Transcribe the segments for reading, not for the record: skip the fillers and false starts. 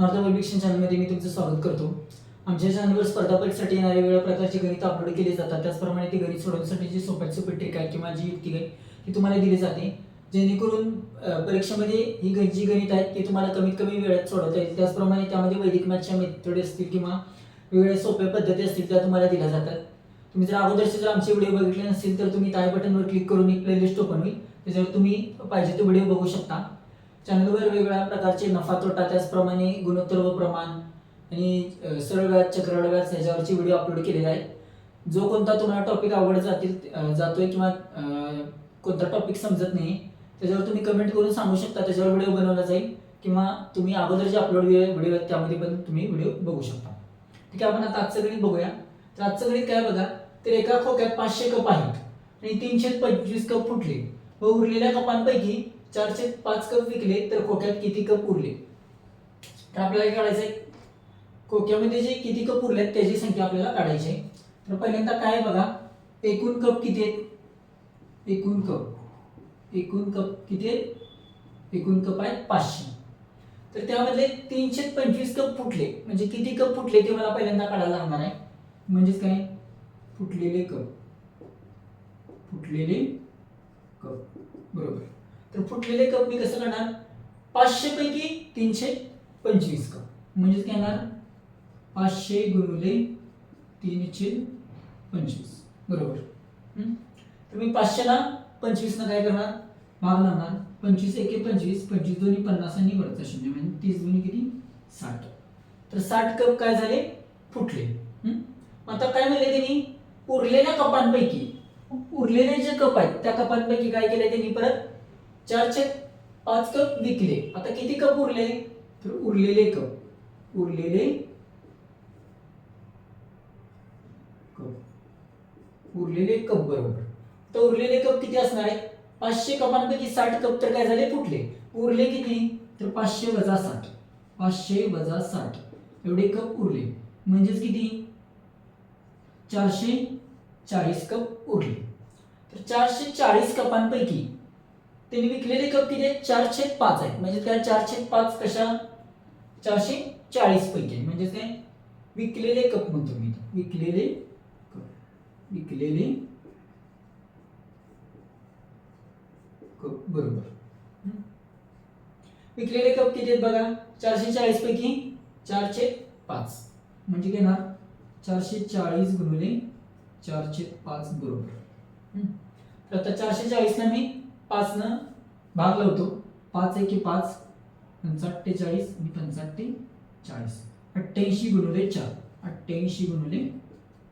North publication चॅनलमध्ये मी तुमचं स्वागत करतो. आमच्या चॅनलवर स्पर्धा परीक्षेसाठी येणारे वेगवेगळ्या प्रकारचे गणित अपलोड केले जातात. त्याचप्रमाणे ती गणित सोडवण्यासाठी जी सोपी ट्रिक आहे किंवा जी युक्ती आहे ती तुम्हाला दिली जाते, जेणेकरून परीक्षेमध्ये ही जी गणित आहेत ती तुम्हाला कमीत कमी वेळात सोडवता येईल. त्याचप्रमाणे त्यामध्ये वैदिक मॅथच्या मेथड असतील किंवा वेगवेगळ्या सोप्या पद्धती असतील त्या तुम्हाला दिल्या जातात. तुम्ही जर अगोदरचे जर आमचे व्हिडिओ बघितले नसतील तर तुम्ही त्या बटनवर क्लिक करून एक प्लेलिस्ट ओपन होईल, त्याच्यावर तुम्ही पाहिजे तो व्हिडिओ बघू शकता. चॅनलवर वेगवेगळ्या प्रकारचे नफा तोटा, त्याचप्रमाणे गुणोत्तर व प्रमाण आणि सरळ व्याज, चक्रवाढ व्याज याच्यावरचे व्हिडिओ अपलोड केलेले आहेत. जो कोणता तुम्हाला टॉपिक आवड जातोय किंवा कोणता टॉपिक समजत नाही त्याच्यावर तुम्ही कमेंट करून सांगू शकता, त्याच्यावर व्हिडिओ बनवला जाईल किंवा तुम्ही अगोदर जे अपलोड व्हिडिओ आहेत त्यामध्ये पण तुम्ही व्हिडिओ बघू शकता. ठीक आहे, आपण आता आजचं गणित बघूया. तर आजचं गणित काय बघा, तर एका खोक्यात 500 कप आहेत आणि 325 कप फुटले व उरलेल्या कपांपैकी 405 कप विकले तर खोक्यात किती कप उरले. तर आपल्याला काय काढायचंय, खोक्यामध्ये जे किती कप उरले त्याची संख्या आपल्याला काढायची आहे. तर पहिल्यांदा काय आहे बघा, एकूण कप किती आहेत, एकूण कप किती आहेत, एकूण कप आहेत 500. तर त्यामधले 325 कप फुटले, म्हणजे किती कप फुटले ते मला पहिल्यांदा काढायला लागणार आहे. म्हणजेच काय, फुटलेले कप बरोबर. तर फुटलेले कप मी कसं करणार, 500 पैकी 325 कप म्हणजेच काय येणार, 500 गुणिले 325 बरोबर. तर मी 500 ला 25 ना काय करणार, भाग लावणार. 25 एके 25, 25 दोन्ही 50 आणि वरचा शून्य म्हणजे 30 दोन्ही किती 60. तर 60 कप काय झाले, फुटले. आता काय म्हणले त्यांनी, उरलेल्या कपांपैकी उरलेले जे कप आहेत त्या कपांपैकी काय केले त्यांनी, परत 405 कप विकले. आता किती कप उरले, तर उरलेले कप बरोबर. तर उरलेले कप किती असणार आहे, 500 कपांपैकी 60 कप तर काय झाले, फुटले. उरले किती, तर 500 वजा 60 एवढे कप उरले. म्हणजेच किती, 440 कप उरले. तर 440 कपांपैकी त्यांनी विकलेले कप किती आहेत, 405 आहेत. म्हणजे काय, 405 कशा 440 पैकी आहे. म्हणजे काय, विकलेले कप म्हणतो मी, विकलेले कप बरोबर. विकलेले कप किती आहेत बघा, 440 पैकी 405 म्हणजे काय ना, 440 गुणिले 405 बरोबर. तर आता 440 ना मी 5 न भाग लावतो. 5 एके 5, 48 आणि 45 40, 88 गुणिले 4, 88 गुणिले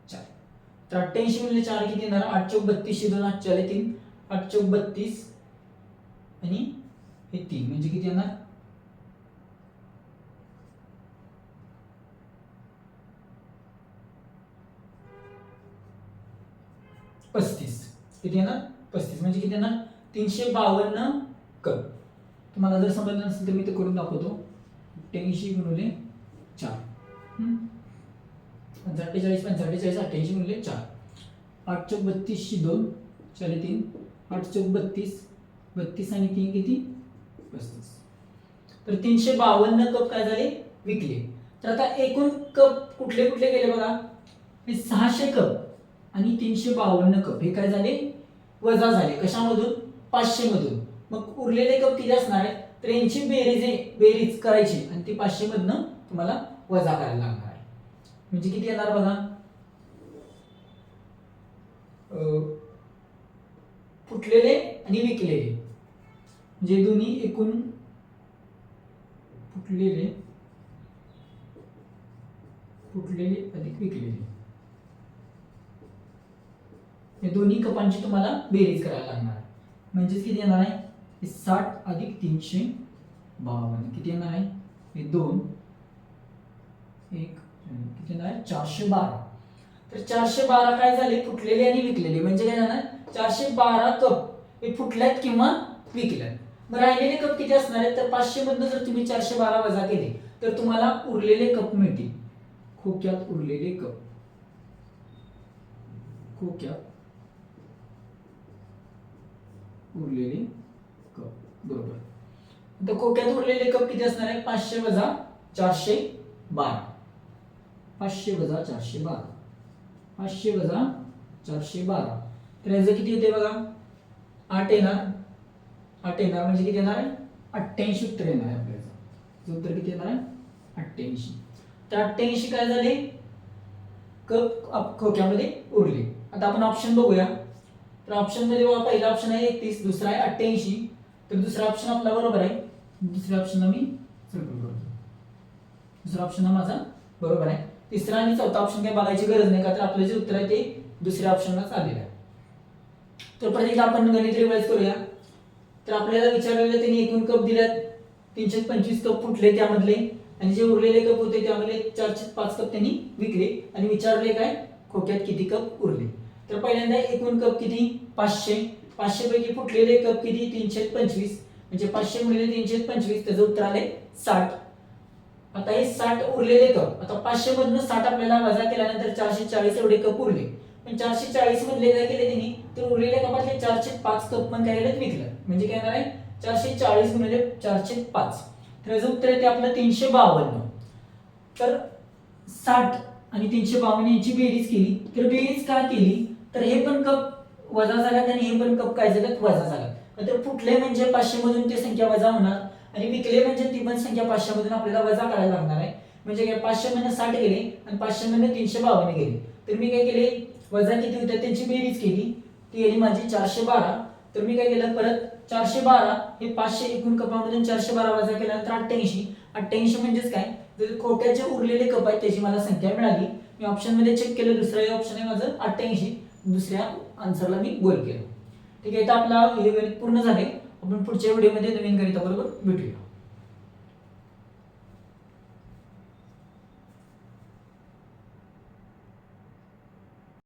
4. तर 88 गुणिले 4 किती येणार, 8 चौक 32, 2 8 4 3, 8 चौक 32 आणि हे 3 म्हणजे किती येणार, 35. किती येणार, 35 म्हणजे किती येणार, 352 कप. तुम्हाला जर समजलं नसेल तर मी ते करून दाखवतो. 88 गुणिले 4, 45 45 88 गुणिले 4, 8 चौक 32 2 4 3, 8 चौक 32, 32 आणि 3 किती 35. तर 352 कप काय झाले, विकले. तर आता एकूण कप कुठले कुठले गेले बघा, हे 600 कप आणि 352 कप हे काय झाले, वजा झाले. कशामधून, 500 मधून. मग उरलेले कप किती असणार आहे, तर यांची बेरीज करायची आणि ती 500 मधनं तुम्हाला वजा करायला लागणार आहे. म्हणजे किती येणार बघा, फुटलेले आणि विकलेले म्हणजे दोन्ही एकूण फुटलेले अधिक विकलेले, हे दोन्ही कपांची तुम्हाला बेरीज करायला लागणार आहे. म्हणजेच किती येणार आहे, 60 अधिक 352 किती येणार आहे, हे 2 1 किती येणार आहे, 412. तर 412 काय झाले, फुटलेले आणि विकलेले म्हणजे काय जाणार, 412 कप हे फुटल्यात किंवा विकल्यात. मग राहिलेले कप किती असणार आहेत, तर 500 मधनं जर तुम्ही 412 वजा केले तर तुम्हाला उरलेले कप मिळतील. खोक्यात उरलेले कप बरोबर. तर खोक्यात उरलेले कप किती असणार आहे, 500 वजा 412. 500 वजा 412. 500 वजा 412. तर याचं किती येते बघा, 8 येणार. 8 येणार म्हणजे किती येणार आहे, 88 उत्तर येणार आहे आपल्याला. उत्तर किती येणार आहे, 88. तर 88 काय झाले, कप खोक्यामध्ये उरले. आता आपण ऑप्शन बघूया. तर ऑप्शन मध्ये बघा, पहिला ऑप्शन आहे 31, दुसरा आहे 88. तर दुसरा ऑप्शन आपला बरोबर आहे. दुसऱ्या ऑप्शनला मी सर्कल करतो. दुसरा ऑप्शन हा माझा बरोबर आहे. तिसरा आणि चौथा ऑप्शन काही बघायची गरज नाही, का तर आपलं जे उत्तर आहे ते दुसऱ्या ऑप्शनलाच आलेलं आहे. तर परत आपण गणित रिवाइज करूया. तर आपल्याला विचारलेलं त्यांनी एकूण कप दिल्यात 325 कप फुटले त्यामधले, आणि जे उरलेले कप होते त्यामध्ये 405 कप त्यांनी विकले, आणि विचारले काय, खोक्यात किती कप उरले. तर पहिल्यांदा एकूण कप किती, 500. 500 पैकी फुटलेले कप किती, 325. म्हणजे 500 गुणिले 325, त्याचं उत्तर आले 60. आता हे 60 उरलेले कप, आता 500 मधून 60 आपल्याला वजा केल्यानंतर 440 एवढे कप उरले. पण 440 मधले काय केले त्यांनी, तर उरलेल्या कपातले 405 कप पण काय केलं, विकलं. म्हणजे काय येणार आहे, 440 गुणिले 405. तर याचं उत्तर येते आपलं 352. तर 60 आणि 352 यांची बेरीज केली. तर बेरीज का केली, तर हे पण कप वजा झाल्यात आणि हे पण कप काय झाल्यात, वजा झाल्यात. तर फुटले म्हणजे 500 मधून ते संख्या वजा होणार, आणि विकले म्हणजे ती पण संख्या 500 मधून आपल्याला वजा करायला लागणार आहे. म्हणजे काय, 500 मधून 60 गेले आणि 500 मधून 352 गेले. तर मी काय केले, वजा किती होते त्यांची बेरीज केली, ती आली माझी 412. तर मी काय केलं, परत 412 हे 500 एकूण कपामधून 412 वजा केल्यानंतर 88. 88 म्हणजेच काय, जर खोक्यात जे उरलेले कप आहेत त्याची मला संख्या मिळाली. मी ऑप्शन मध्ये चेक केलं, दुसरं ऑप्शन आहे माझं 88. दुसऱ्या आन्सरला मी गोल केलं. ठीक आहे, तर आपला हे गणित पूर्ण झाले. आपण पुढच्या व्हिडिओमध्ये नवीन गणिताबरोबर भेटूया.